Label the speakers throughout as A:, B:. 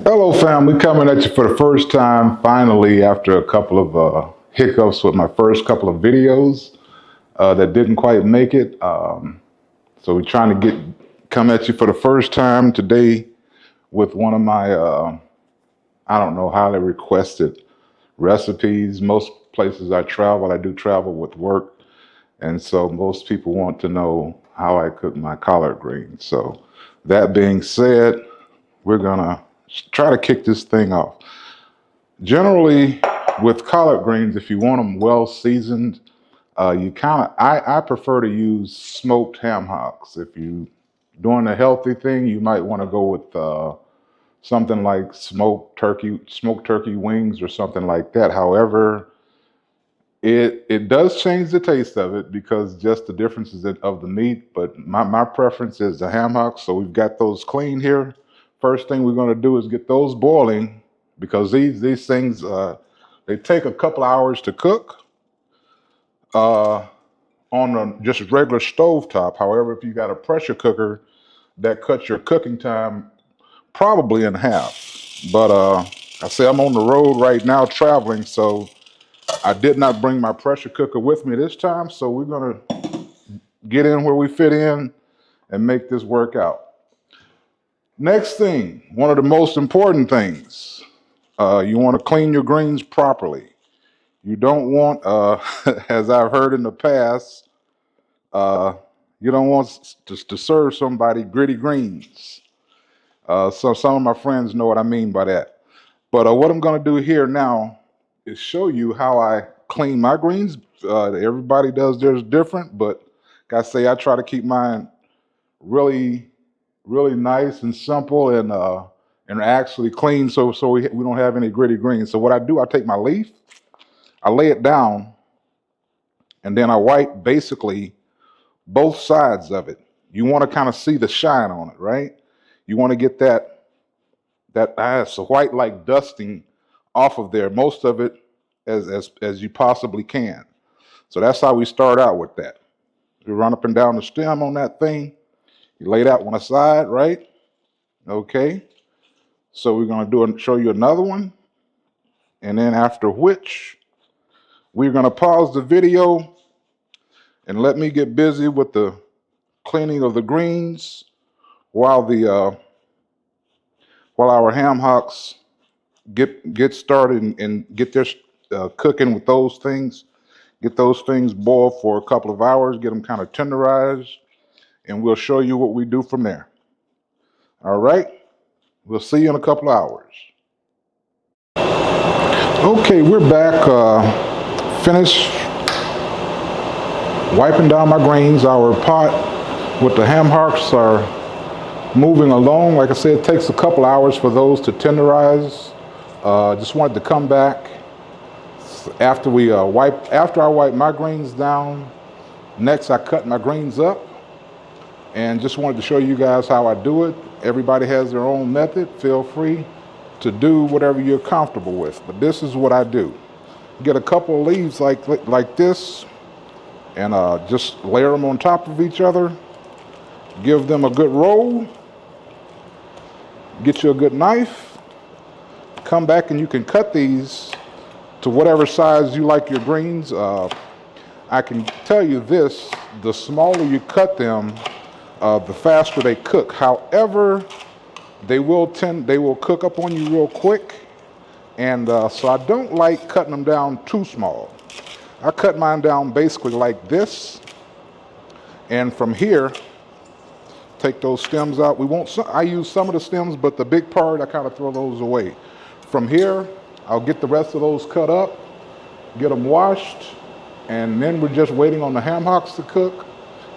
A: Hello, family. Coming at you for the first time, finally, after a couple of hiccups with my first couple of videos that didn't quite make it. So we're trying to come at you for the first time today with one of my, I don't know, highly requested recipes. Most places I do travel with work. And so most people want to know how I cook my collard greens. So that being said, we're going to try to kick this thing off. Generally, with collard greens, if you want them well seasoned, you kind of I prefer to use smoked ham hocks. If you doing a healthy thing, you might want to go with something like smoked turkey wings or something like that. However, it does change the taste of it because just the differences of the meat. But my preference is the ham hocks. So we've got those clean here. First thing we're going to do is get those boiling because these things they take a couple hours to cook uh, on a just regular stove top. However, if you got a pressure cooker, that cuts your cooking time probably in half. But I say I'm on the road right now traveling, so I did not bring my pressure cooker with me this time. So we're gonna get in where we fit in and make this work out. Next thing, one of the most important things, you want to clean your greens properly. You don't want, as I've heard in the past, uh, you don't want to serve somebody gritty greens. So some of my friends know what I mean by that. But what I'm going to do here now is show you how I clean my greens. Everybody does theirs different, but like I say, I try to keep mine really, really nice and simple and actually clean, so we don't have any gritty greens. So what I do, I take my leaf, I lay it down, and then I wipe basically both sides of it. You want to kind of see the shine on it, right? You want to get so white like dusting off of there, most of it as you possibly can. So that's how we start out with that. You run up and down the stem on that thing. You lay that one aside, right? Okay. So we're going to show you another one, and then after which we're going to pause the video and let me get busy with the cleaning of the greens while the while our ham hocks get started and get their cooking with those things. Get those things boiled for a couple of hours. Get them kind of tenderized, and we'll show you what we do from there. All right. We'll see you in a couple of hours. Okay, we're back. Finished wiping down my greens. Our pot with the ham hocks are moving along. Like I said, it takes a couple hours for those to tenderize. Just wanted to come back after I wipe my greens down. Next, I cut my greens up, and just wanted to show you guys how I do it. Everybody has their own method. Feel free to do whatever you're comfortable with, but this is what I do. Get a couple of leaves like this, and just layer them on top of each other. Give them a good roll. Get you a good knife. Come back and you can cut these to whatever size you like your greens. I can tell you this: the smaller you cut them, the faster they cook. However, they will cook up on you real quick, and so I don't like cutting them down too small. I cut mine down basically like this, and from here, take those stems out. I use some of the stems, but the big part, I kind of throw those away. From here, I'll get the rest of those cut up, get them washed, and then we're just waiting on the ham hocks to cook.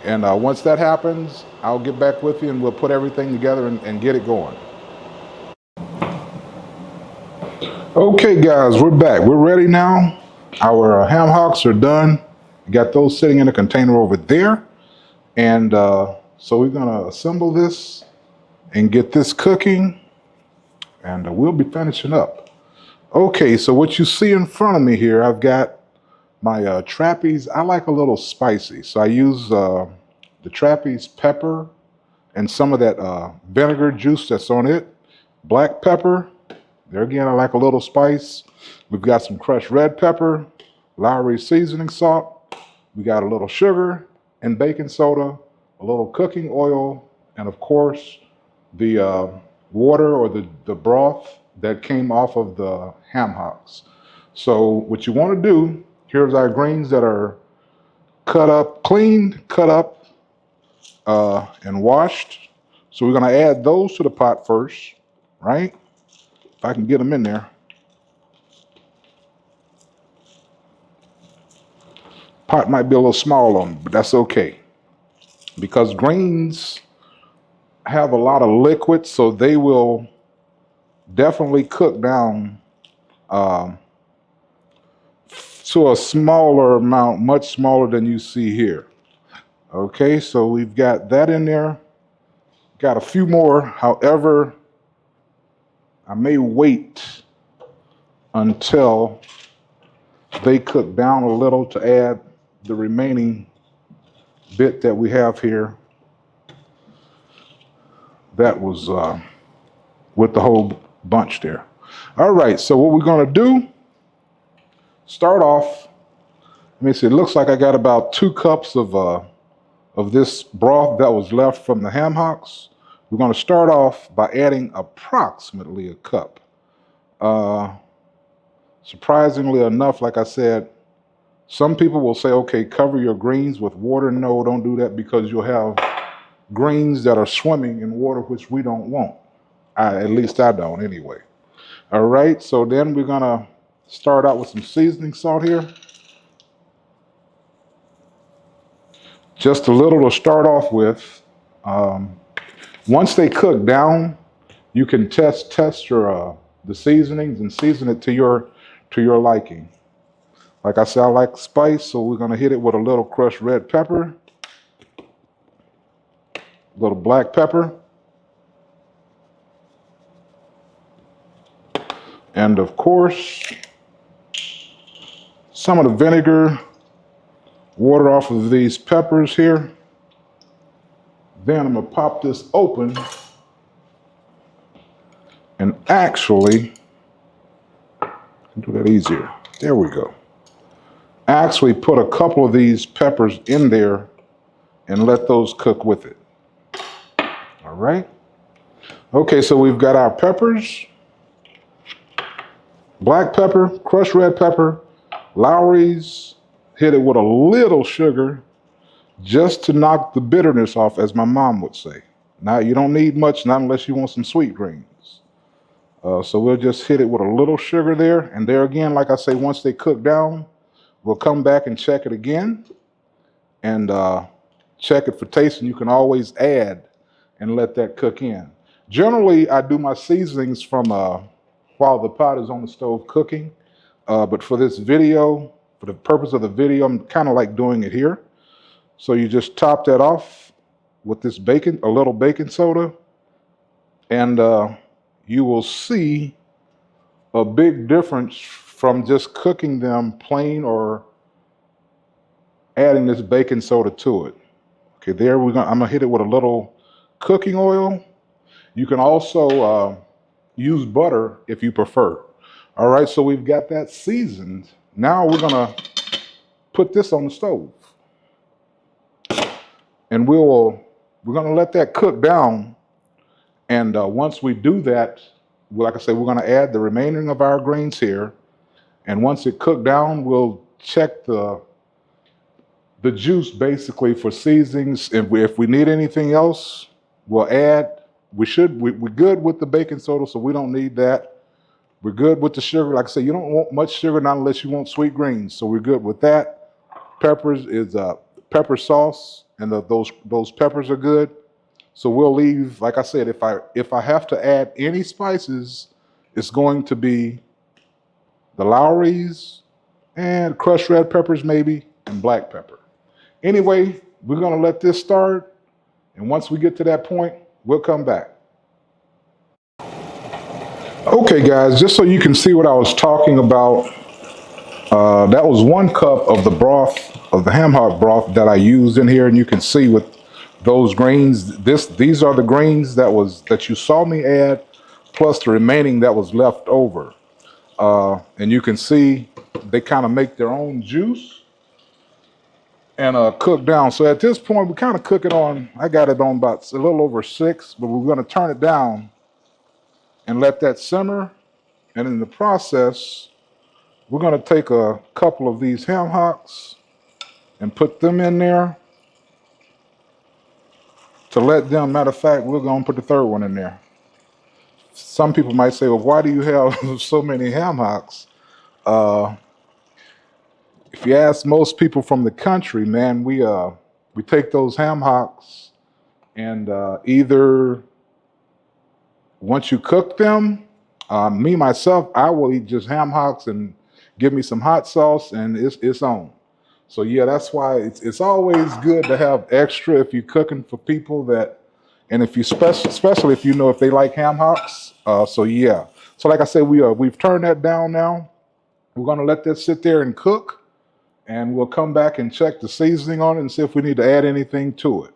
A: And once that happens, I'll get back with you and we'll put everything together and get it going. Okay, guys, we're back. We're ready now. Our ham hocks are done. We got those sitting in a container over there. And so we're going to assemble this and get this cooking. And we'll be finishing up. Okay, so what you see in front of me here, I've got my trapeze. I like a little spicy, so I use the trapeze pepper and some of that vinegar juice that's on it, black pepper, There again, I like a little spice. We've got some crushed red pepper, Lowry seasoning salt. We got a little sugar and baking soda, a little cooking oil, and of course, the water or the broth that came off of the ham hocks. So what you want to do, here's our greens that are cut up, cleaned, cut up, and washed. So we're going to add those to the pot first, right? If I can get them in there. Pot might be a little small on them, but that's okay. Because greens have a lot of liquid, so they will definitely cook down to a smaller amount, much smaller than you see here. Okay, so we've got that in there. Got a few more, however, I may wait until they cook down a little to add the remaining bit that we have here. That was with the whole bunch there. All right, so what we're gonna do, start off, let me see, it looks like I got about 2 cups of this broth that was left from the ham hocks. We're gonna start off by adding approximately a cup. Surprisingly enough, like I said, some people will say, okay, cover your greens with water. No, don't do that because you'll have greens that are swimming in water, which we don't want. At least I don't anyway. All right, so then we're gonna start out with some seasoning salt here. Just a little to start off with. Once they cook down, you can test your the seasonings and season it to your liking. Like I said, I like spice, so we're gonna hit it with a little crushed red pepper, a little black pepper, and of course, some of the vinegar, water off of these peppers here. Then I'm gonna pop this open and actually do that easier. There we go. Actually put a couple of these peppers in there and let those cook with it. All right. Okay, so we've got our peppers, black pepper, crushed red pepper, Lowry's, hit it with a little sugar just to knock the bitterness off, as my mom would say. Now, you don't need much, not unless you want some sweet greens. So we'll just hit it with a little sugar there. And there again, like I say, once they cook down, we'll come back and check it again and check it for taste. And you can always add and let that cook in. Generally, I do my seasonings from while the pot is on the stove cooking. But for this video, for the purpose of the video, I'm kind of like doing it here. So you just top that off with this bacon, a little baking soda, and you will see a big difference from just cooking them plain or adding this baking soda to it. Okay, there I'm gonna hit it with a little cooking oil. You can also use butter if you prefer. All right, so we've got that seasoned. Now we're gonna put this on the stove. And we're gonna let that cook down. And once we do that, like I said, we're gonna add the remaining of our greens here. And once it cooked down, we'll check the juice basically for seasonings. And if we need anything else, we'll add. We're good with the baking soda, so we don't need that. We're good with the sugar. Like I said, you don't want much sugar, not unless you want sweet greens. So we're good with that. Peppers is pepper sauce, and those peppers are good. So we'll leave, like I said, if I have to add any spices, it's going to be the Lowry's and crushed red peppers maybe, and black pepper. Anyway, we're gonna let this start, and once we get to that point, we'll come back. Okay guys, just so you can see what I was talking about, that was 1 cup of the broth, of the ham hock broth that I used in here, and you can see with those greens, these are the greens that you saw me add plus the remaining that was left over. And you can see they kind of make their own juice and cook down. So at this point, we kind of cook it on, I got it on about a little over 6, but we're going to turn it down and let that simmer. And in the process, we're going to take a couple of these ham hocks and put them in there to let them, matter of fact, we're going to put the third one in there. Some people might say, well, why do you have so many ham hocks? If you ask most people from the country, man, we take those ham hocks and either once you cook them, me myself, I will eat just ham hocks and give me some hot sauce, and it's on. So yeah, that's why it's always good to have extra if you're cooking for people that, and if you especially if you know if they like ham hocks. So yeah, so like I said, we've turned that down now. We're gonna let that sit there and cook, and we'll come back and check the seasoning on it and see if we need to add anything to it.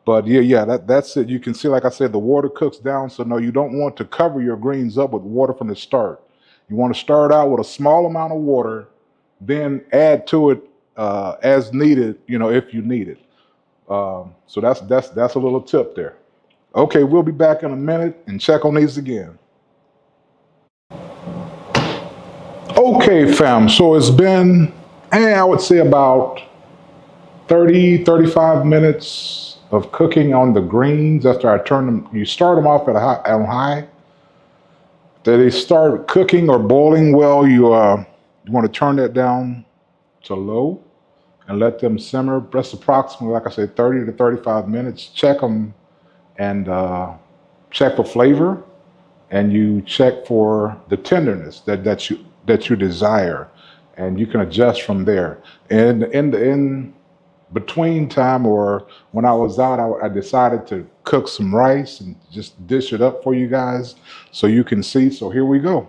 A: But yeah, that's it. You can see, like I said, the water cooks down. So no, you don't want to cover your greens up with water from the start. You want to start out with a small amount of water, then add to it as needed, if you need it. So that's a little tip there. Okay, we'll be back in a minute and check on these again. Okay, fam. So it's been, I would say about 35 minutes of cooking on the greens after I turn them. You start them off on high. Then they start cooking or boiling well, you want to turn that down to low and let them simmer. That's approximately, like I said, 30 to 35 minutes. Check them and check for flavor, and you check for the tenderness that you desire, and you can adjust from there. And in between time, or when I was out, I decided to cook some rice and just dish it up for you guys so you can see. So here we go.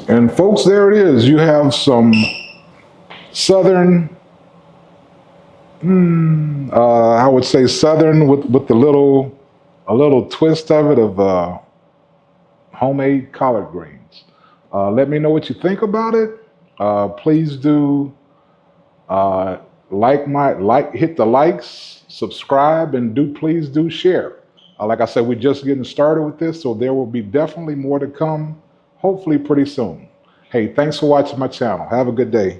A: And folks, there it is. You have some southern, I would say southern with a little twist of it of homemade collard greens. Let me know what you think about it. Please do hit the likes, subscribe, and please do share. Like I said, we're just getting started with this, so there will be definitely more to come, hopefully pretty soon. Hey, thanks for watching my channel. Have a good day.